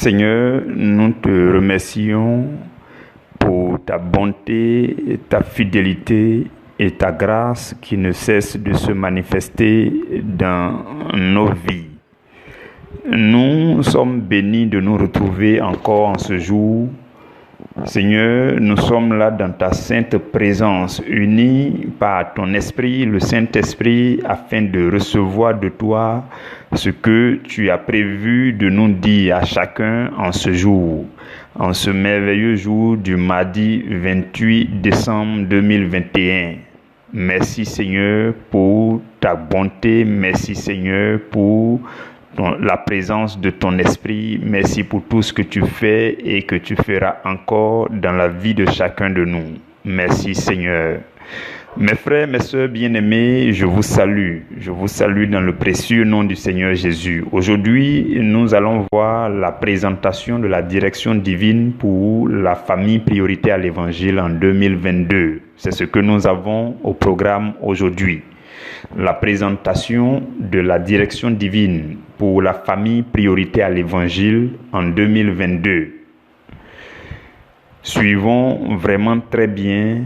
Seigneur, nous te remercions pour ta bonté, ta fidélité et ta grâce qui ne cesse de se manifester dans nos vies. Nous sommes bénis de nous retrouver encore en ce jour. Seigneur, nous sommes là dans ta sainte présence, unis par ton esprit, le Saint-Esprit, afin de recevoir de toi ce que tu as prévu de nous dire à chacun en ce jour, en ce merveilleux jour du mardi 28 décembre 2021. Merci Seigneur pour ta bonté, merci Seigneur pour la présence de ton esprit. Merci pour tout ce que tu fais et que tu feras encore dans la vie de chacun de nous. Merci Seigneur. Mes frères, mes sœurs bien-aimés, je vous salue. Je vous salue dans le précieux nom du Seigneur Jésus. Aujourd'hui, nous allons voir la présentation de la direction divine pour la famille priorité à l'évangile en 2022. C'est ce que nous avons au programme aujourd'hui. La présentation de la direction divine pour la famille priorité à l'évangile en 2022. Suivons très bien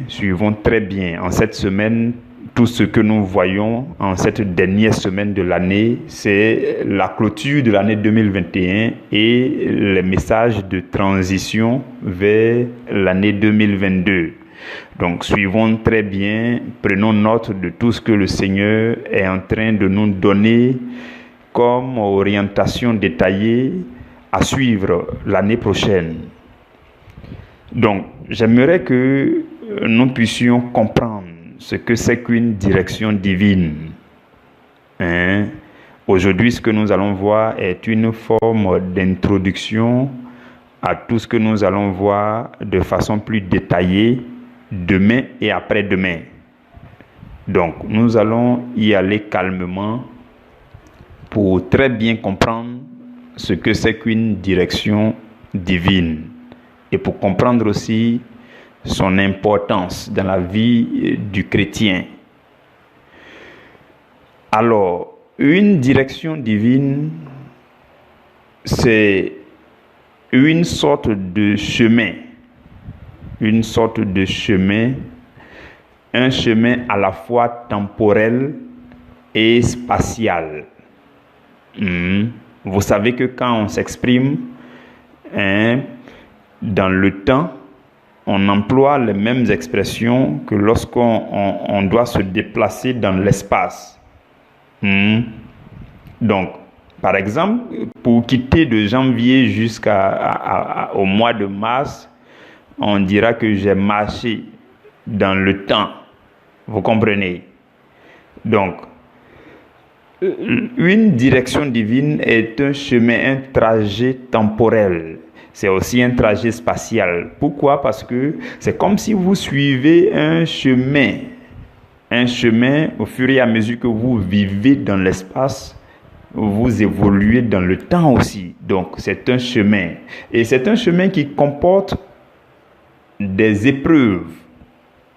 en cette semaine. Tout ce que nous voyons en cette dernière semaine de l'année, c'est la clôture de l'année 2021 et les messages de transition vers l'année 2022. Donc, suivons très bien, prenons note de tout ce que le Seigneur est en train de nous donner comme orientation détaillée à suivre l'année prochaine. Donc, j'aimerais que nous puissions comprendre ce que c'est qu'une direction divine. Aujourd'hui, ce que nous allons voir est une forme d'introduction à tout ce que nous allons voir de façon plus détaillée demain et après-demain. Donc, nous allons y aller calmement pour très bien comprendre ce que c'est qu'une direction divine et pour comprendre aussi son importance dans la vie du chrétien. Alors, une direction divine, c'est une sorte de chemin, un chemin à la fois temporel et spatial. Vous savez que quand on s'exprime dans le temps, on emploie les mêmes expressions que lorsqu'on doit se déplacer dans l'espace. Donc, par exemple, pour quitter de janvier jusqu'au mois de mars, on dira que j'ai marché dans le temps. Vous comprenez? Donc, une direction divine est un chemin, un trajet temporel. C'est aussi un trajet spatial. Pourquoi? Parce que c'est comme si vous suivez un chemin au fur et à mesure que vous vivez dans l'espace, vous évoluez dans le temps aussi. Donc, c'est un chemin. Et c'est un chemin qui comporte des épreuves.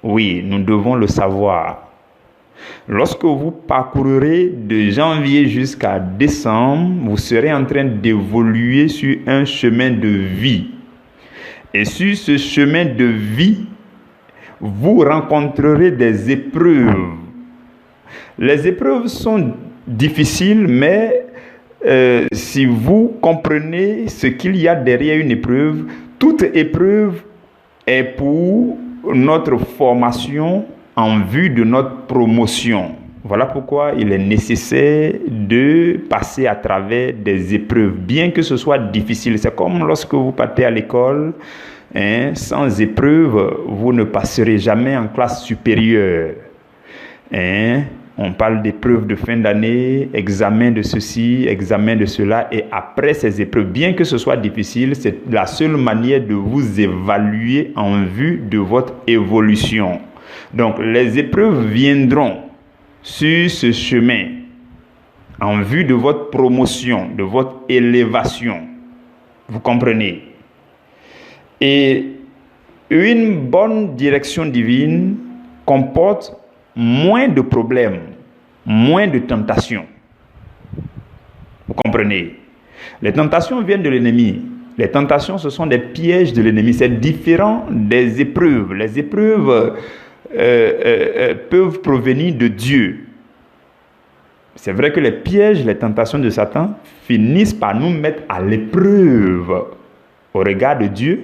Oui, nous devons le savoir. Lorsque vous parcourrez de janvier jusqu'à décembre, vous serez en train d'évoluer sur un chemin de vie. Et sur ce chemin de vie, vous rencontrerez des épreuves. Les épreuves sont difficiles, mais si vous comprenez ce qu'il y a derrière une épreuve, toute épreuve est pour notre formation en vue de notre promotion. Voilà pourquoi il est nécessaire de passer à travers des épreuves, bien que ce soit difficile. C'est comme lorsque vous partez à l'école, sans épreuve, vous ne passerez jamais en classe supérieure. On parle d'épreuves de fin d'année, examen de ceci, examen de cela, et après ces épreuves, bien que ce soit difficile, c'est la seule manière de vous évaluer en vue de votre évolution. Donc, les épreuves viendront sur ce chemin en vue de votre promotion, de votre élévation. Vous comprenez? Et une bonne direction divine comporte moins de problèmes, moins de tentations. Vous comprenez? Les tentations viennent de l'ennemi. Les tentations, ce sont des pièges de l'ennemi. C'est différent des épreuves. Les épreuves peuvent provenir de Dieu. C'est vrai que les pièges, les tentations de Satan finissent par nous mettre à l'épreuve au regard de Dieu.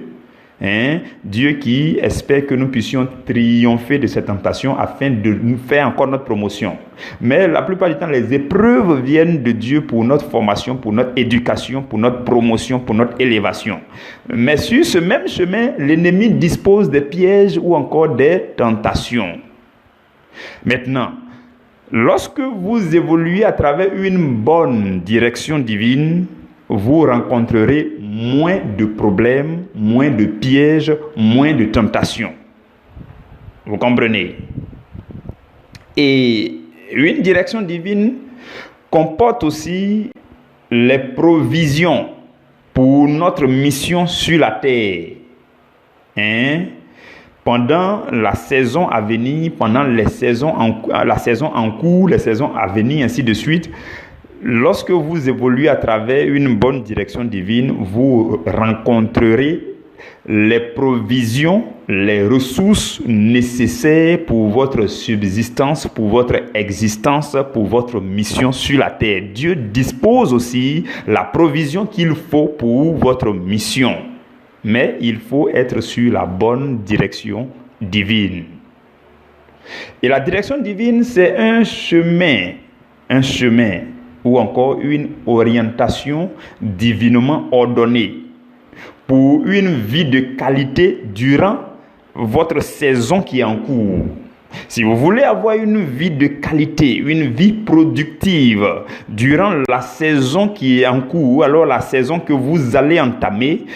Dieu qui espère que nous puissions triompher de ces tentations afin de nous faire encore notre promotion. Mais la plupart du temps, les épreuves viennent de Dieu pour notre formation, pour notre éducation, pour notre promotion, pour notre élévation. Mais sur ce même chemin, l'ennemi dispose des pièges ou encore des tentations. Maintenant, lorsque vous évoluez à travers une bonne direction divine, vous rencontrerez moins de problèmes, moins de pièges, moins de tentations. Vous comprenez? Et une direction divine comporte aussi les provisions pour notre mission sur la terre. Pendant la saison à venir, pendant la saison en cours, les saisons à venir, ainsi de suite. Lorsque vous évoluez à travers une bonne direction divine, vous rencontrerez les provisions, les ressources nécessaires pour votre subsistance, pour votre existence, pour votre mission sur la terre. Dieu dispose aussi la provision qu'il faut pour votre mission. Mais il faut être sur la bonne direction divine. Et la direction divine, c'est un chemin ou encore une orientation divinement ordonnée pour une vie de qualité durant votre saison qui est en cours. Si vous voulez avoir une vie de qualité, une vie productive durant la saison qui est en cours, alors la saison que vous allez entamer,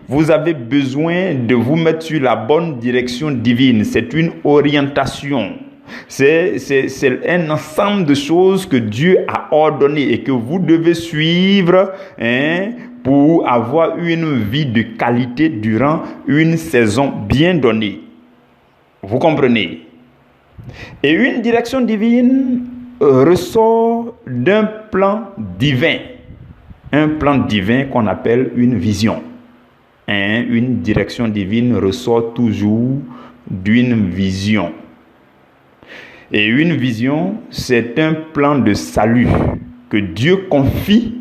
vous avez besoin de vous mettre sur la bonne direction divine. C'est une orientation. C'est un ensemble de choses que Dieu a ordonné et que vous devez suivre pour avoir une vie de qualité durant une saison bien donnée. Vous comprenez? Et une direction divine ressort d'un plan divin. Un plan divin qu'on appelle une vision. Une direction divine ressort toujours d'une vision. Et une vision, c'est un plan de salut que Dieu confie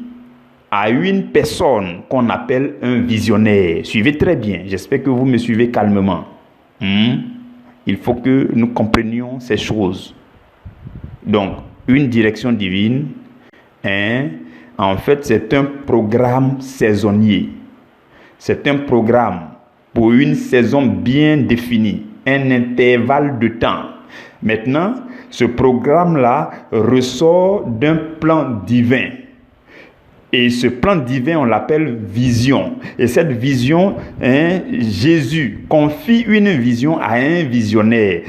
à une personne qu'on appelle un visionnaire. Suivez très bien, j'espère que vous me suivez calmement. Il faut que nous comprenions ces choses. Donc, une direction divine, en fait, c'est un programme saisonnier. C'est un programme pour une saison bien définie, un intervalle de temps. Maintenant, ce programme-là ressort d'un plan divin. Et ce plan divin, on l'appelle vision. Et cette vision, Jésus confie une vision à un visionnaire.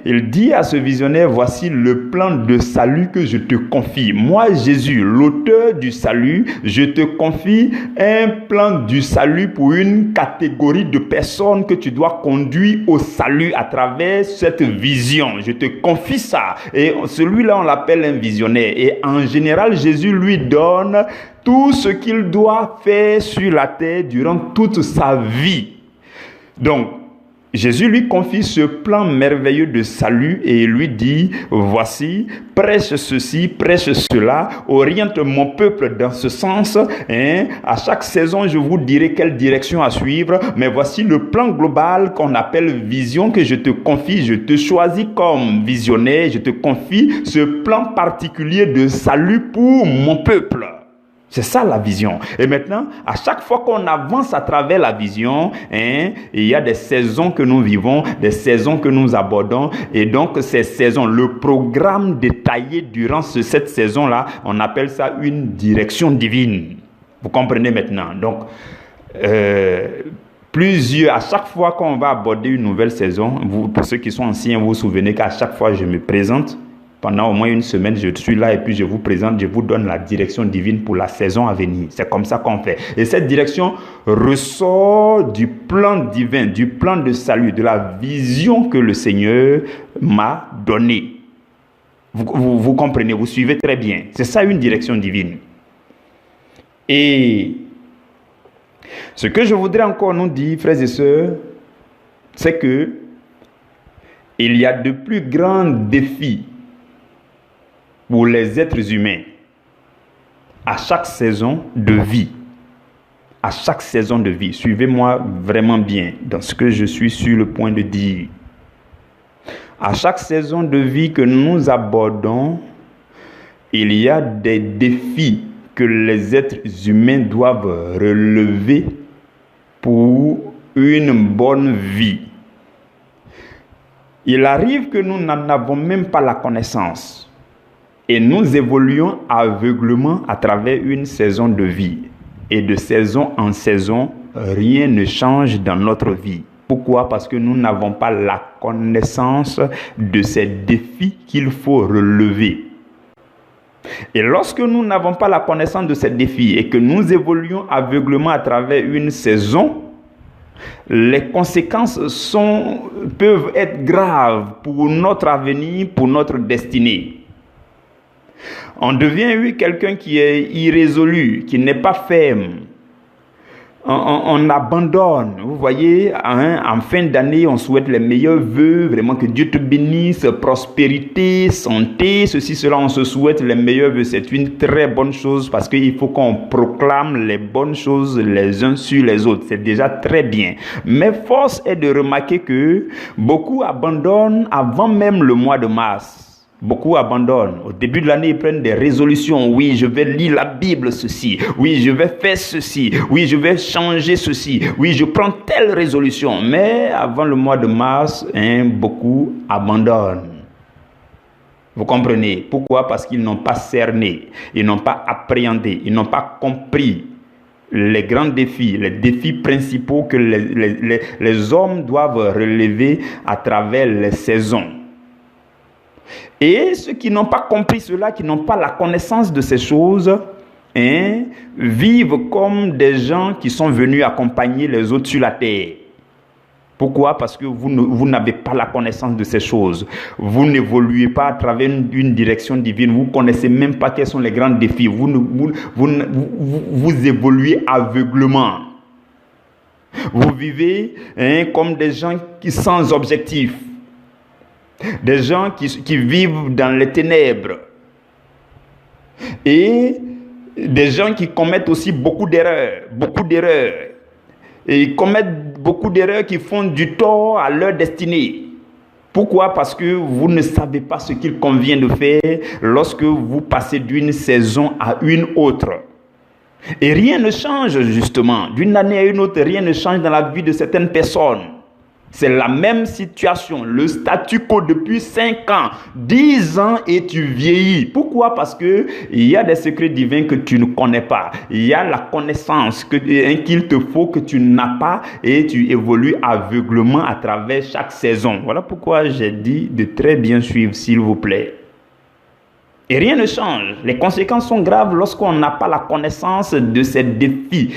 Il dit à ce visionnaire, voici le plan de salut que je te confie. Moi, Jésus, l'auteur du salut, je te confie un plan du salut pour une catégorie de personnes que tu dois conduire au salut à travers cette vision. Je te confie ça. Et celui-là, on l'appelle un visionnaire. Et en général, Jésus lui donne tout ce qu'il doit faire sur la terre durant toute sa vie. Donc, Jésus lui confie ce plan merveilleux de salut et lui dit, voici, prêche ceci, prêche cela, oriente mon peuple dans ce sens. À chaque saison, je vous dirai quelle direction à suivre, mais voici le plan global qu'on appelle vision que je te confie. Je te choisis comme visionnaire, je te confie ce plan particulier de salut pour mon peuple. C'est ça la vision. Et maintenant, à chaque fois qu'on avance à travers la vision, il y a des saisons que nous vivons, des saisons que nous abordons. Et donc, ces saisons, le programme détaillé durant cette saison-là, on appelle ça une direction divine. Vous comprenez maintenant? Donc, à chaque fois qu'on va aborder une nouvelle saison, pour ceux qui sont anciens, vous vous souvenez qu'à chaque fois je me présente, pendant au moins une semaine, je suis là et puis je vous présente, je vous donne la direction divine pour la saison à venir. C'est comme ça qu'on fait. Et cette direction ressort du plan divin, du plan de salut, de la vision que le Seigneur m'a donnée. Vous comprenez, vous suivez très bien. C'est ça une direction divine. Et Ce que je voudrais encore nous dire, frères et sœurs, c'est que il y a de plus grands défis pour les êtres humains à chaque saison de vie. À chaque saison de vie. Suivez-moi vraiment bien dans ce que je suis sur le point de dire. À chaque saison de vie que nous abordons, il y a des défis que les êtres humains doivent relever pour une bonne vie. Il arrive que nous n'en avons même pas la connaissance et nous évoluons aveuglément à travers une saison de vie. Et de saison en saison, rien ne change dans notre vie. Pourquoi? Parce que nous n'avons pas la connaissance de ces défis qu'il faut relever. Et lorsque nous n'avons pas la connaissance de ces défis et que nous évoluons aveuglément à travers une saison, les conséquences peuvent être graves pour notre avenir, pour notre destinée. On devient quelqu'un qui est irrésolu, qui n'est pas ferme. On abandonne. Vous voyez, en fin d'année, on souhaite les meilleurs vœux, vraiment que Dieu te bénisse, prospérité, santé, ceci, cela, on se souhaite les meilleurs vœux. C'est une très bonne chose parce qu'il faut qu'on proclame les bonnes choses les uns sur les autres. C'est déjà très bien. Mais force est de remarquer que beaucoup abandonnent avant même le mois de mars. Beaucoup abandonnent. Au début de l'année, ils prennent des résolutions. Oui, je vais lire la Bible, ceci. Oui, je vais faire ceci. Oui, je vais changer ceci. Oui, je prends telle résolution. Mais avant le mois de mars, beaucoup abandonnent. Vous comprenez? Pourquoi? Parce qu'ils n'ont pas cerné. Ils n'ont pas appréhendé. Ils n'ont pas compris les grands défis, les défis principaux que les hommes doivent relever à travers les saisons. Et ceux qui n'ont pas compris cela, qui n'ont pas la connaissance de ces choses, vivent comme des gens qui sont venus accompagner les autres sur la terre. Pourquoi? Parce que vous n'avez pas la connaissance de ces choses. Vous n'évoluez pas à travers une direction divine. Vous ne connaissez même pas quels sont les grands défis. Vous évoluez aveuglement. Vous vivez comme des gens sans objectif. Des gens qui vivent dans les ténèbres. Et des gens qui commettent aussi beaucoup d'erreurs. Et ils commettent beaucoup d'erreurs qui font du tort à leur destinée. Pourquoi? Parce que vous ne savez pas ce qu'il convient de faire lorsque vous passez d'une saison à une autre. Et rien ne change justement. D'une année à une autre, rien ne change dans la vie de certaines personnes. C'est la même situation, le statu quo depuis 5 ans, 10 ans et tu vieillis. Pourquoi? Parce que il y a des secrets divins que tu ne connais pas. Il y a la connaissance qu'il te faut que tu n'as pas et tu évolues aveuglement à travers chaque saison. Voilà pourquoi j'ai dit de très bien suivre, s'il vous plaît. Et rien ne change. Les conséquences sont graves lorsqu'on n'a pas la connaissance de ces défis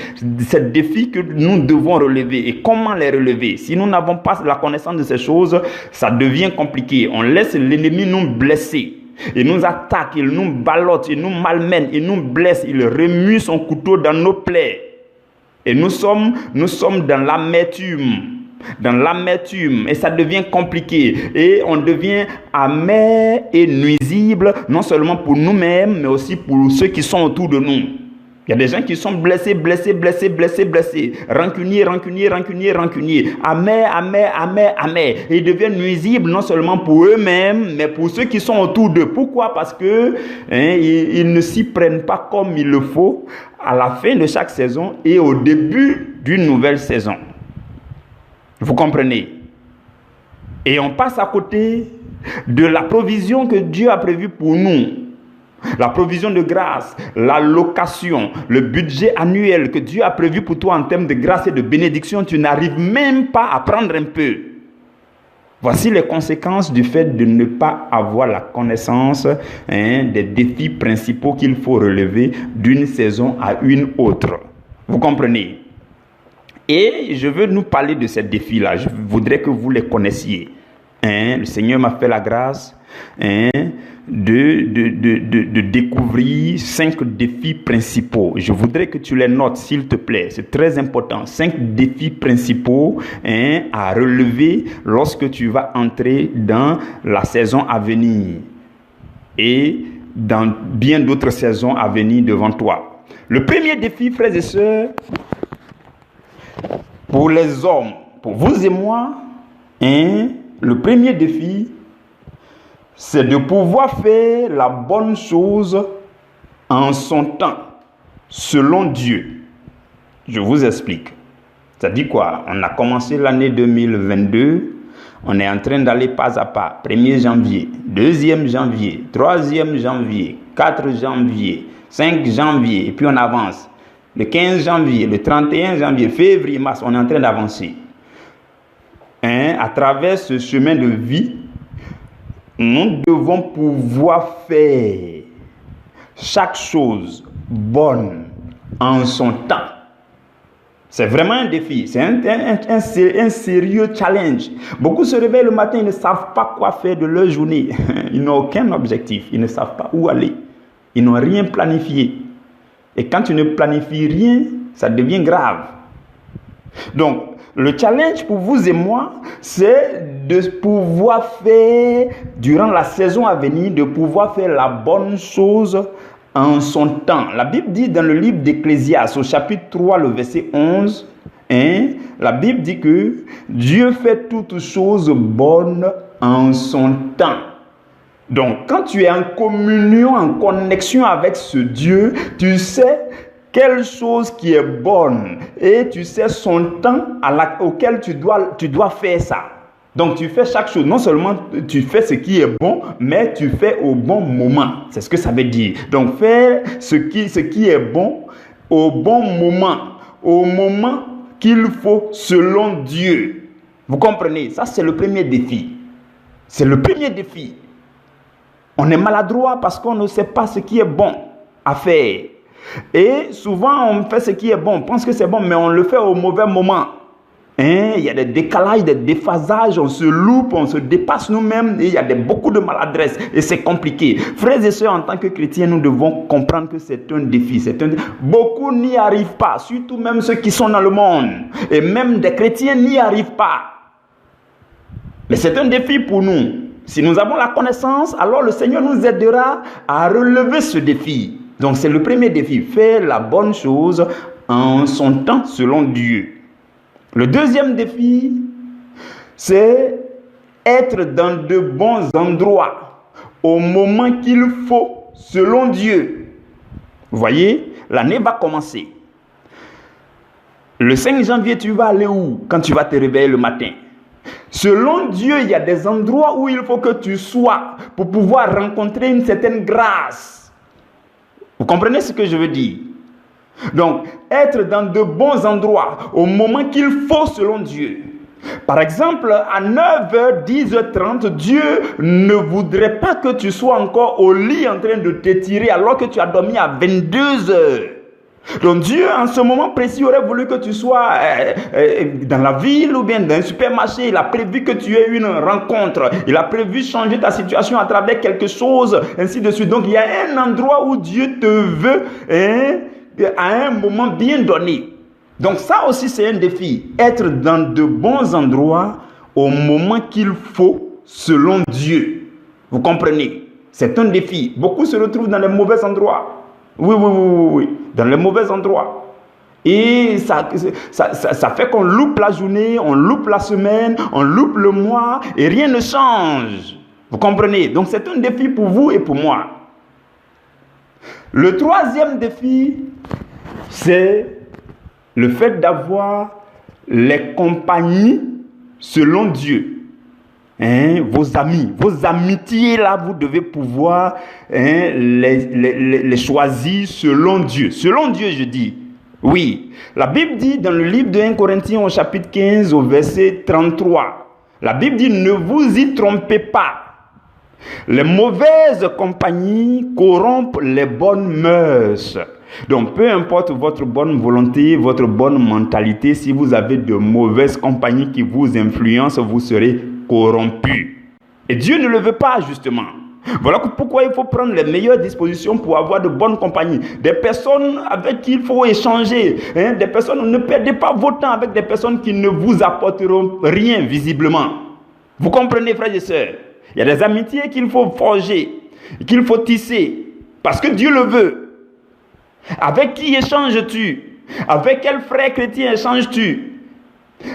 que nous devons relever. Et comment les relever? Si nous n'avons pas la connaissance de ces choses, ça devient compliqué. On laisse l'ennemi nous blesser. Il nous attaque, il nous ballotte, il nous malmène, il nous blesse, il remue son couteau dans nos plaies. Et nous sommes dans l'amertume. Et ça devient compliqué et on devient amer et nuisible non seulement pour nous-mêmes mais aussi pour ceux qui sont autour de nous. Il y a des gens qui sont blessés, rancuniers, amers, et ils deviennent nuisibles non seulement pour eux-mêmes mais pour ceux qui sont autour d'eux. Pourquoi? Parce que ils ne s'y prennent pas comme il le faut à la fin de chaque saison et au début d'une nouvelle saison. Vous comprenez? Et on passe à côté de la provision que Dieu a prévue pour nous. La provision de grâce, l'allocation, le budget annuel que Dieu a prévu pour toi en termes de grâce et de bénédiction, tu n'arrives même pas à prendre un peu. Voici les conséquences du fait de ne pas avoir la connaissance des défis principaux qu'il faut relever d'une saison à une autre. Vous comprenez? Et je veux nous parler de ces défis-là. Je voudrais que vous les connaissiez. Le Seigneur m'a fait la grâce de découvrir 5 défis principaux. Je voudrais que tu les notes, s'il te plaît. C'est très important. 5 défis principaux à relever lorsque tu vas entrer dans la saison à venir et dans bien d'autres saisons à venir devant toi. Le premier défi, frères et sœurs, pour les hommes, pour vous et moi, le premier défi, c'est de pouvoir faire la bonne chose en son temps, selon Dieu. Je vous explique. Ça dit quoi? On a commencé l'année 2022, on est en train d'aller pas à pas. 1er janvier, 2e janvier, 3e janvier, 4 janvier, 5 janvier, et puis on avance. Le 15 janvier, le 31 janvier, février, mars, on est en train d'avancer. À travers ce chemin de vie, nous devons pouvoir faire chaque chose bonne en son temps. C'est vraiment un défi, c'est un sérieux challenge. Beaucoup se réveillent le matin, ils ne savent pas quoi faire de leur journée. Ils n'ont aucun objectif, ils ne savent pas où aller. Ils n'ont rien planifié. Et quand tu ne planifies rien, ça devient grave. Donc, le challenge pour vous et moi, c'est de pouvoir faire, durant la saison à venir, de pouvoir faire la bonne chose en son temps. La Bible dit dans le livre d'Ecclésiaste, au chapitre 3, le verset 11, la Bible dit que Dieu fait toutes choses bonnes en son temps. Donc, quand tu es en communion, en connexion avec ce Dieu, tu sais quelle chose qui est bonne et tu sais son temps auquel tu dois faire ça. Donc, tu fais chaque chose. Non seulement tu fais ce qui est bon, mais tu fais au bon moment. C'est ce que ça veut dire. Donc, faire ce qui est bon au bon moment. Au moment qu'il faut selon Dieu. Vous comprenez? Ça, c'est le premier défi. C'est le premier défi. On est maladroit parce qu'on ne sait pas ce qui est bon à faire. Et souvent, on fait ce qui est bon, on pense que c'est bon, mais on le fait au mauvais moment. Il y a des décalages, des déphasages, on se loupe, on se dépasse nous-mêmes, et il y a beaucoup de maladresse, et c'est compliqué. Frères et sœurs, en tant que chrétiens, nous devons comprendre que c'est un défi. Beaucoup n'y arrivent pas, surtout même ceux qui sont dans le monde. Et même des chrétiens n'y arrivent pas. Mais c'est un défi pour nous. Si nous avons la connaissance, alors le Seigneur nous aidera à relever ce défi. Donc c'est le premier défi, faire la bonne chose en son temps selon Dieu. Le deuxième défi, c'est être dans de bons endroits au moment qu'il faut selon Dieu. Vous voyez, l'année va commencer. Le 5 janvier, tu vas aller où quand tu vas te réveiller le matin? Selon Dieu, il y a des endroits où il faut que tu sois pour pouvoir rencontrer une certaine grâce. Vous comprenez ce que je veux dire? Donc, être dans de bons endroits au moment qu'il faut selon Dieu. Par exemple, à 9h, 10h30, Dieu ne voudrait pas que tu sois encore au lit en train de t'étirer alors que tu as dormi à 22h. Donc Dieu, en ce moment précis, aurait voulu que tu sois dans la ville ou bien dans un supermarché. Il a prévu que tu aies une rencontre. Il a prévu changer ta situation à travers quelque chose, ainsi de suite. Donc il y a un endroit où Dieu te veut à un moment bien donné. Donc ça aussi c'est un défi. Être dans de bons endroits au moment qu'il faut selon Dieu. Vous comprenez? C'est un défi. Beaucoup se retrouvent dans les mauvais endroits. Oui, dans les mauvais endroits. Et ça fait qu'on loupe la journée, on loupe la semaine, on loupe le mois et rien ne change. Vous comprenez? Donc c'est un défi pour vous et pour moi. Le troisième défi, c'est le fait d'avoir les compagnies selon Dieu. Vos amis, vos amitiés là, vous devez pouvoir les choisir selon Dieu. Selon Dieu, je dis. Oui, la Bible dit dans le livre de 1 Corinthiens au chapitre 15 au verset 33. La Bible dit, ne vous y trompez pas. Les mauvaises compagnies corrompent les bonnes mœurs. Donc, peu importe votre bonne volonté, votre bonne mentalité, si vous avez de mauvaises compagnies qui vous influencent, vous serez corrompu. Et Dieu ne le veut pas, justement. Voilà pourquoi il faut prendre les meilleures dispositions pour avoir de bonnes compagnies. Des personnes avec qui il faut échanger. Des personnes, ne perdez pas votre temps avec des personnes qui ne vous apporteront rien visiblement. Vous comprenez, frères et sœurs? Il y a des amitiés qu'il faut forger, qu'il faut tisser, parce que Dieu le veut. Avec qui échanges-tu? Avec quel frère chrétien échanges-tu?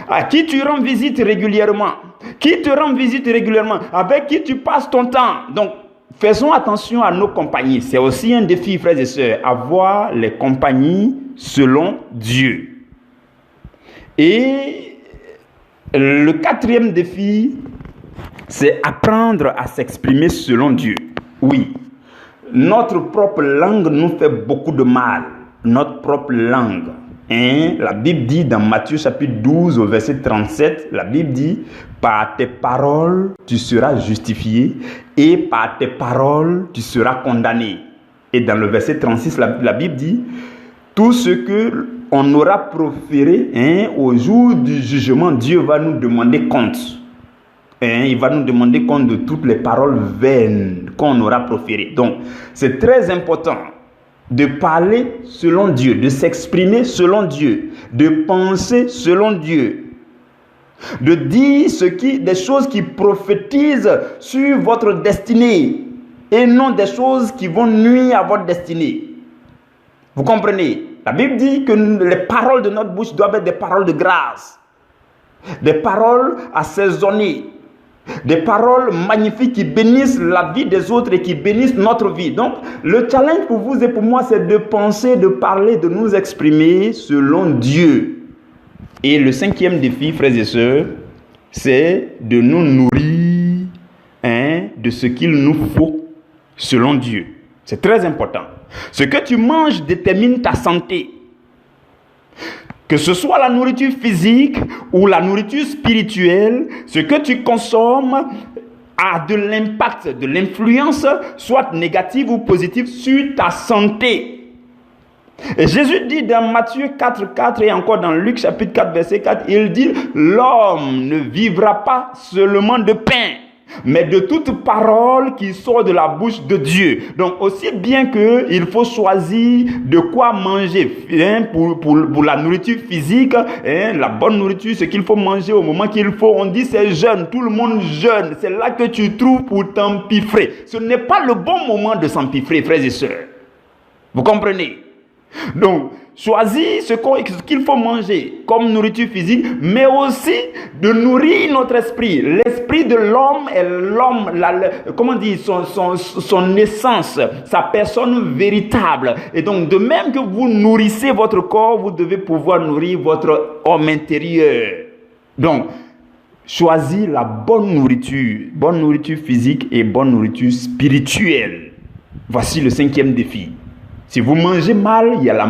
À qui tu rends visite régulièrement? Qui te rend visite régulièrement? Avec qui tu passes ton temps? Donc, faisons attention à nos compagnies. C'est aussi un défi, frères et sœurs, avoir les compagnies selon Dieu. Et le quatrième défi, c'est apprendre à s'exprimer selon Dieu. Oui, notre propre langue nous fait beaucoup de mal. Notre propre langue. La Bible dit dans Matthieu chapitre 12 au verset 37, la Bible dit: par tes paroles tu seras justifié et par tes paroles tu seras condamné. Et dans le verset 36, la Bible dit: tout ce que on aura proféré au jour du jugement, Dieu va nous demander compte. Il va nous demander compte de toutes les paroles vaines qu'on aura proférées. Donc, c'est très important de parler selon Dieu, de s'exprimer selon Dieu, de penser selon Dieu, de dire des choses qui prophétisent sur votre destinée et non des choses qui vont nuire à votre destinée. Vous comprenez? La Bible dit que les paroles de notre bouche doivent être des paroles de grâce, des paroles assaisonnées, des paroles magnifiques qui bénissent la vie des autres et qui bénissent notre vie. Donc, le challenge pour vous et pour moi, c'est de penser, de parler, de nous exprimer selon Dieu. Et le cinquième défi, frères et sœurs, c'est de nous nourrir de ce qu'il nous faut selon Dieu. C'est très important. Ce que tu manges détermine ta santé. Que ce soit la nourriture physique ou la nourriture spirituelle, ce que tu consommes a de l'impact, de l'influence, soit négative ou positive, sur ta santé. Et Jésus dit dans Matthieu 4,4 et encore dans Luc chapitre 4, verset 4, il dit: l'homme ne vivra pas seulement de pain, mais de toute parole qui sort de la bouche de Dieu. Donc, aussi bien qu'il faut choisir de quoi manger pour la nourriture physique, la bonne nourriture, ce qu'il faut manger au moment qu'il faut. On dit c'est jeûne, tout le monde jeûne. C'est là que tu trouves pour t'empiffrer. Ce n'est pas le bon moment de s'empiffrer, frères et sœurs. Vous comprenez? Donc, choisis ce qu'il faut manger comme nourriture physique, mais aussi de nourrir notre esprit. L'esprit de l'homme est l'homme, comment dire, son essence, sa personne véritable. Et donc, de même que vous nourrissez votre corps, vous devez pouvoir nourrir votre homme intérieur. Donc, choisis la bonne nourriture physique et bonne nourriture spirituelle. Voici le cinquième défi. Si vous mangez mal, il y a la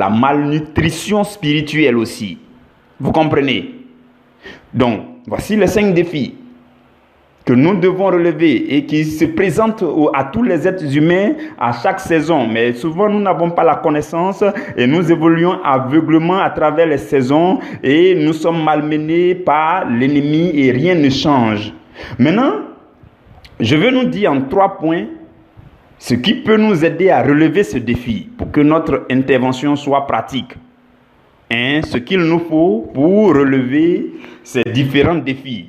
malnutrition spirituelle aussi. Vous comprenez? Donc, voici les 5 défis que nous devons relever et qui se présentent à tous les êtres humains à chaque saison. Mais souvent, nous n'avons pas la connaissance et nous évoluons aveuglement à travers les saisons et nous sommes malmenés par l'ennemi et rien ne change. Maintenant, je veux nous dire en 3 points ce qui peut nous aider à relever ce défi pour que notre intervention soit pratique. Ce qu'il nous faut pour relever ces différents défis.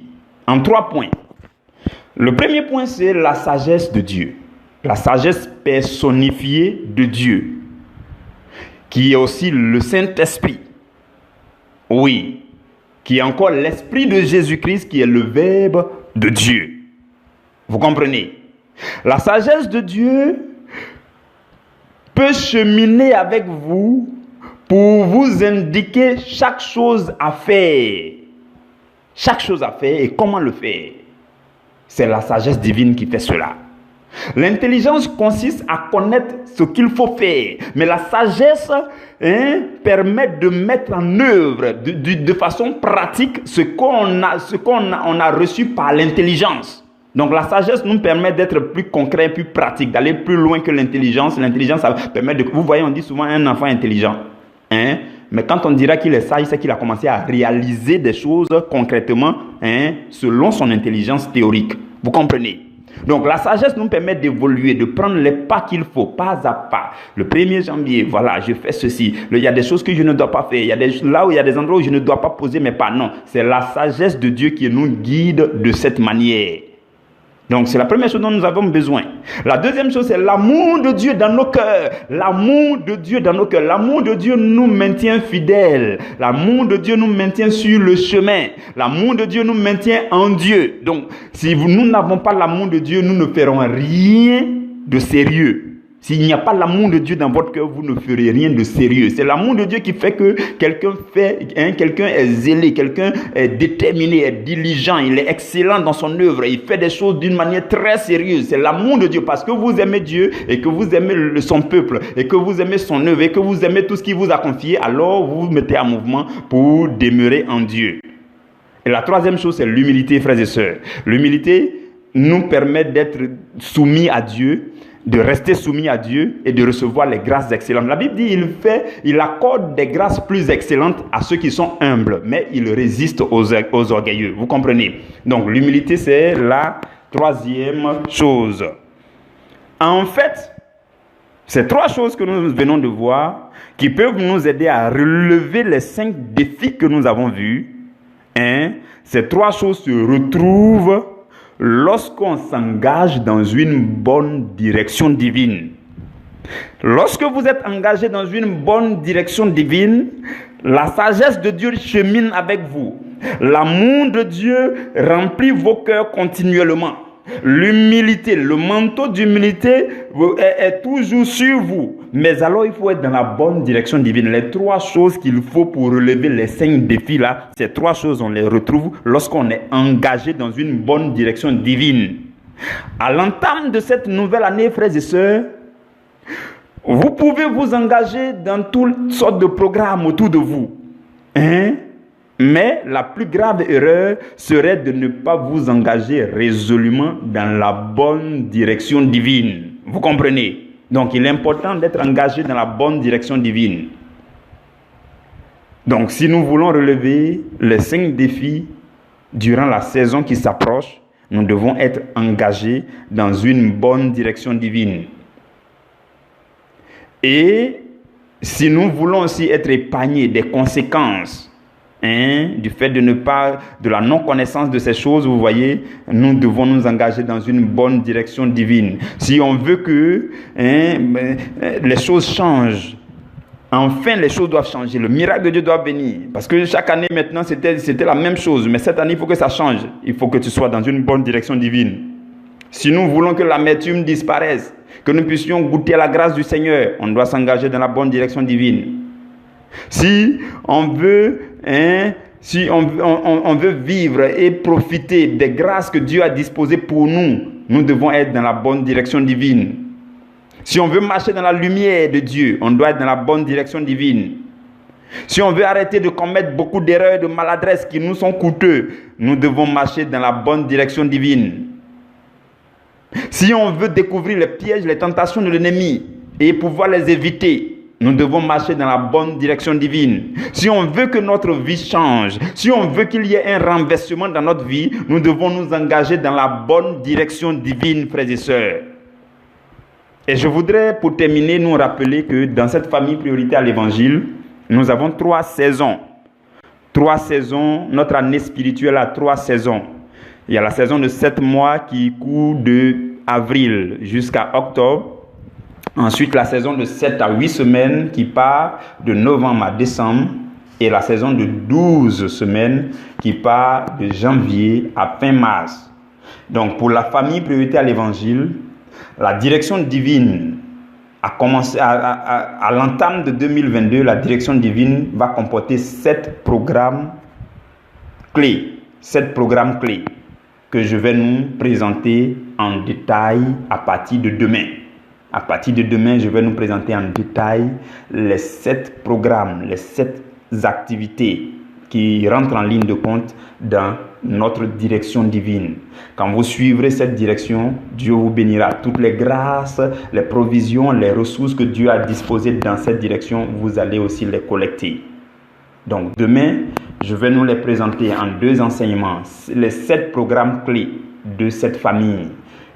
En 3 points. Le premier point, c'est la sagesse de Dieu. La sagesse personnifiée de Dieu. Qui est aussi le Saint-Esprit. Oui. Qui est encore l'Esprit de Jésus-Christ, qui est le Verbe de Dieu. Vous comprenez? La sagesse de Dieu peut cheminer avec vous pour vous indiquer chaque chose à faire. Chaque chose à faire et comment le faire. C'est la sagesse divine qui fait cela. L'intelligence consiste à connaître ce qu'il faut faire. Mais la sagesse permet de mettre en œuvre de façon pratique ce qu'on a reçu par l'intelligence. Donc la sagesse nous permet d'être plus concret, plus pratique, d'aller plus loin que l'intelligence. L'intelligence, ça permet de... Vous voyez, on dit souvent un enfant intelligent. Mais quand on dira qu'il est sage, c'est qu'il a commencé à réaliser des choses concrètement selon son intelligence théorique. Vous comprenez? Donc la sagesse nous permet d'évoluer, de prendre les pas qu'il faut, pas à pas. Le 1er janvier, voilà, je fais ceci. Il y a des choses que je ne dois pas faire. Là où il y a des endroits où je ne dois pas poser mes pas. Non, c'est la sagesse de Dieu qui nous guide de cette manière. Donc c'est la première chose dont nous avons besoin. La deuxième chose, c'est l'amour de Dieu dans nos cœurs. L'amour de Dieu dans nos cœurs. L'amour de Dieu nous maintient fidèles. L'amour de Dieu nous maintient sur le chemin. L'amour de Dieu nous maintient en Dieu. Donc si nous n'avons pas l'amour de Dieu, nous ne ferons rien de sérieux. S'il n'y a pas l'amour de Dieu dans votre cœur, vous ne ferez rien de sérieux. C'est l'amour de Dieu qui fait que quelqu'un est zélé, quelqu'un est déterminé, est diligent, il est excellent dans son œuvre, il fait des choses d'une manière très sérieuse. C'est l'amour de Dieu parce que vous aimez Dieu et que vous aimez son peuple et que vous aimez son œuvre et que vous aimez tout ce qu'il vous a confié, alors vous vous mettez en mouvement pour demeurer en Dieu. Et la troisième chose, c'est l'humilité, frères et sœurs. L'humilité nous permet d'être soumis à Dieu, de rester soumis à Dieu et de recevoir les grâces excellentes. La Bible dit il accorde des grâces plus excellentes à ceux qui sont humbles, mais il résiste aux orgueilleux. Vous comprenez? Donc l'humilité, c'est la troisième chose. En fait, ces trois choses que nous venons de voir, qui peuvent nous aider à relever les 5 défis que nous avons vus, ces trois choses se retrouvent lorsqu'on s'engage dans une bonne direction divine. Lorsque vous êtes engagé dans une bonne direction divine, la sagesse de Dieu chemine avec vous. L'amour de Dieu remplit vos cœurs continuellement. L'humilité, le manteau d'humilité est toujours sur vous. Mais alors il faut être dans la bonne direction divine. Les trois choses qu'il faut pour relever les 5 défis là, ces trois choses on les retrouve lorsqu'on est engagé dans une bonne direction divine. À l'entame de cette nouvelle année, frères et sœurs, vous pouvez vous engager dans toutes sortes de programmes autour de vous. Mais la plus grave erreur serait de ne pas vous engager résolument dans la bonne direction divine. Vous comprenez? Donc il est important d'être engagé dans la bonne direction divine. Donc si nous voulons relever les 5 défis durant la saison qui s'approche, nous devons être engagés dans une bonne direction divine. Et si nous voulons aussi être épargnés des conséquences du fait de la non-connaissance de ces choses, vous voyez, nous devons nous engager dans une bonne direction divine. Si on veut que les choses changent, enfin les choses doivent changer, le miracle de Dieu doit venir. Parce que chaque année maintenant c'était la même chose, mais cette année il faut que ça change. Il faut que tu sois dans une bonne direction divine. Si nous voulons que l'amertume disparaisse, que nous puissions goûter à la grâce du Seigneur, on doit s'engager dans la bonne direction divine. Si on veut vivre et profiter des grâces que Dieu a disposées pour nous, nous devons être dans la bonne direction divine. Si on veut marcher dans la lumière de Dieu, on doit être dans la bonne direction divine. Si on veut arrêter de commettre beaucoup d'erreurs et de maladresses qui nous sont coûteux, nous devons marcher dans la bonne direction divine. Si on veut découvrir les pièges, les tentations de l'ennemi et pouvoir les éviter, nous devons marcher dans la bonne direction divine. Si on veut que notre vie change, si on veut qu'il y ait un renversement dans notre vie, nous devons nous engager dans la bonne direction divine, frères et sœurs. Et je voudrais, pour terminer, nous rappeler que dans cette famille priorité à l'évangile, nous avons 3 saisons. 3 saisons, notre année spirituelle a 3 saisons. Il y a la saison de 7 mois qui court de avril jusqu'à octobre. Ensuite, la saison de 7 à 8 semaines qui part de novembre à décembre. Et la saison de 12 semaines qui part de janvier à fin mars. Donc, pour la famille priorité à l'évangile, la direction divine a commencé à l'entame de 2022. La direction divine va comporter 7 programmes clés. 7 programmes clés que je vais nous présenter en détail à partir de demain. À partir de demain, je vais nous présenter en détail les 7 programmes, les 7 activités qui rentrent en ligne de compte dans notre direction divine. Quand vous suivrez cette direction, Dieu vous bénira. Toutes les grâces, les provisions, les ressources que Dieu a disposées dans cette direction, vous allez aussi les collecter. Donc demain, je vais nous les présenter en 2 enseignements, les 7 programmes clés de cette famille.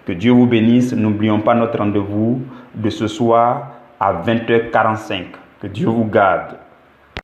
Que Dieu vous bénisse. N'oublions pas notre rendez-vous de ce soir à 20h45. Que Dieu vous garde.